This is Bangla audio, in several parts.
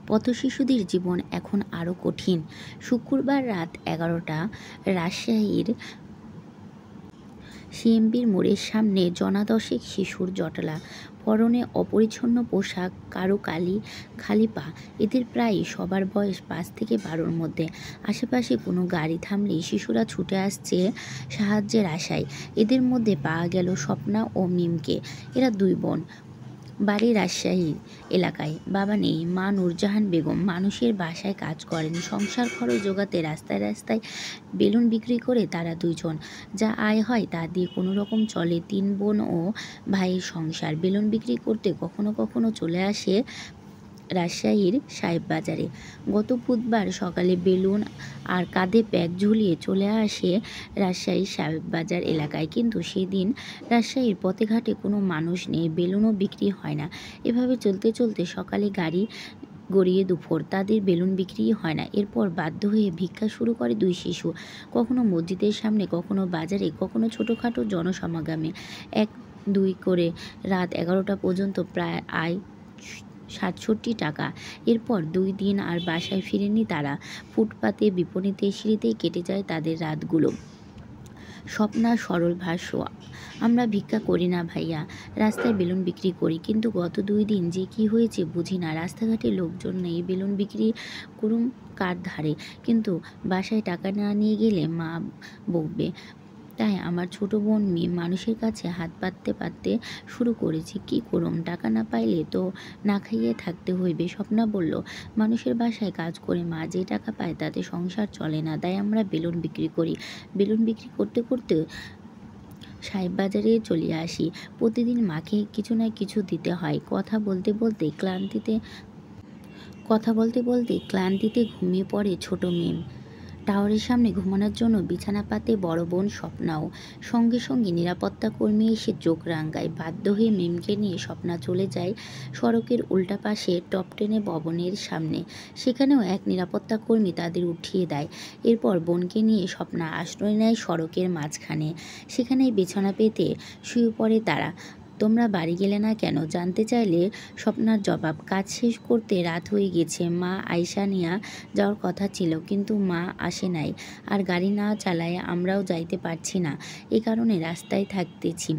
পথশিশুদের জীবন এখন আরও কঠিন। শুক্রবার রাত 11টা রাজশাহীর সিএমবির মোড়ের সামনে জনাদশেক শিশুর জটলা, পরনে অপরিচ্ছন্ন পোশাক, কারো খালি পা। এদের প্রায় সবার বয়স 5 থেকে 12-র মধ্যে। আশেপাশে কোনো গাড়ি থামলেই শিশুরা ছুটে আসছে সাহায্যের আশায়। এদের মধ্যে পাওয়া গেল স্বপ্না ও মিমকে। এরা 2 বোন। বাড়ি রাজশাহী এলাকায়। বাবা নেই। মা নূরজাহান বেগম মানুষের বাসায় কাজ করেন। সংসার খরচ জোগাতে রাস্তায় রাস্তায় বেলুন বিক্রি করে তারা 2 জন। যা আয় হয় তা দিয়ে কোনো রকম চলে 3 বোন ও ভাইয়ের সংসার। বেলুন বিক্রি করতে কখনো কখনো চলে আসে রাজশাহীর সাহেব বাজারে। গত বুধবার সকালে বেলুন আর কাঁধে ব্যাগ ঝুলিয়ে চলে আসে রাজশাহীর সাহেব বাজার এলাকায়, কিন্তু সেদিন রাজশাহীর পথে ঘাটে কোনো মানুষ নেই, বেলুনও বিক্রি হয় না। এভাবে চলতে চলতে সকালে গাড়ি গড়িয়ে দুপুর, তাদের বেলুন বিক্রিই হয় না। এরপর বাধ্য হয়ে ভিক্ষা শুরু করে 2 শিশু, কখনো মসজিদের সামনে, কখনো বাজারে, কখনো ছোটোখাটো জনসমাগমে। 1-2 করে রাত 11টা পর্যন্ত প্রায় আয় 67 টাকা। এরপর 2 দিন আর বাসায় ফিরেনি তারা। ফুটপাতে, বিপণীতে, সিঁড়িতেই কেটে যায় তাদের রাতগুলো। স্বপ্নার সরল ভাষ্য, আমরা ভিক্ষা করি না ভাইয়া, রাস্তায় বেলুন বিক্রি করি। কিন্তু গত 2 দিন যে কি হয়েছে বুঝি না। রাস্তাঘাটে লোকজন নেই, বেলুন বিক্রি করুম কার ধারে? কিন্তু বাসায় টাকা না নিয়ে গেলে মা বকবে। তাই আমার ছোট বোন মিম মানুষের কাছে হাত পাততে পাততে শুরু করেছি, কি করুম, টাকা না পাইলে তো না খাইয়ে থাকতে হইবে। স্বপ্না বলল, মানুষের বাসায় কাজ করে মা যে টাকা পায় তাতে সংসার চলে না, তাই আমরা বেলুন বিক্রি করি। বেলুন বিক্রি করতে করতে সাহেব বাজারে চলে আসি। প্রতিদিন মাকে কিছু না কিছু দিতে হয়। কথা বলতে বলতে ক্লান্তিতে ঘুমিয়ে পড়ে ছোট মিম। টাওয়ারের সামনে ঘুমানোর জন্য বিছানা পাতে বড় বোন স্বপ্নাও। সঙ্গে সঙ্গে নিরাপত্তা কর্মী এসে চোখ রাঙায়। বাধ্য হয়ে মিমকে নিয়ে স্বপ্না চলে যায় সড়কের উল্টা পাশে টপ 10 ভবনের সামনে। সেখানেও এক নিরাপত্তা কর্মী তাদের উঠিয়ে দেয়। এরপর বোনকে নিয়ে স্বপ্না আশ্রয় নেয় সড়কের মাঝখানে। সেখানেই বিছানা পেতে শুয়ে পড়ে তারা। তোমরা বাড়ি গেলে না কেন? জানতে চাইলে স্বপ্নার জবাব, কাজ শেষ করতে রাত হয়ে গেছে, মা আয়শা নিয়া যাওয়ার কথা ছিল, কিন্তু মা আসে নাই, আর গাড়ি না চালায় আমরাও যাইতে পারছি না, এ কারণে রাস্তায় থাকতেছি।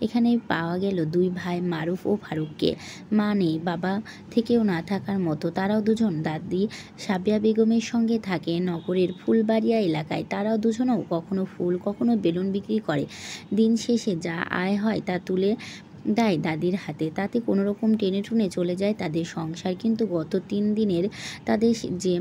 এখানেই পাওয়া গেল 2 ভাই মারুফ ও ফারুককে। মা নেই, বাবা থেকেও না থাকার মতো। তারাও 2 জন দাদি সাবিয়া বেগমের সঙ্গে থাকে নগরের ফুলবাড়িয়া এলাকায়। তারাও 2 জনও কখনো ফুল, কখনো বেলুন বিক্রি করে। দিন শেষে যা আয় হয় তা তুলে দেয় দাদির হাতে। তাতে কোনো রকম টেনে টুনে চলে যায় তাদের সংসার। কিন্তু গত 3 দিনের তাদের যে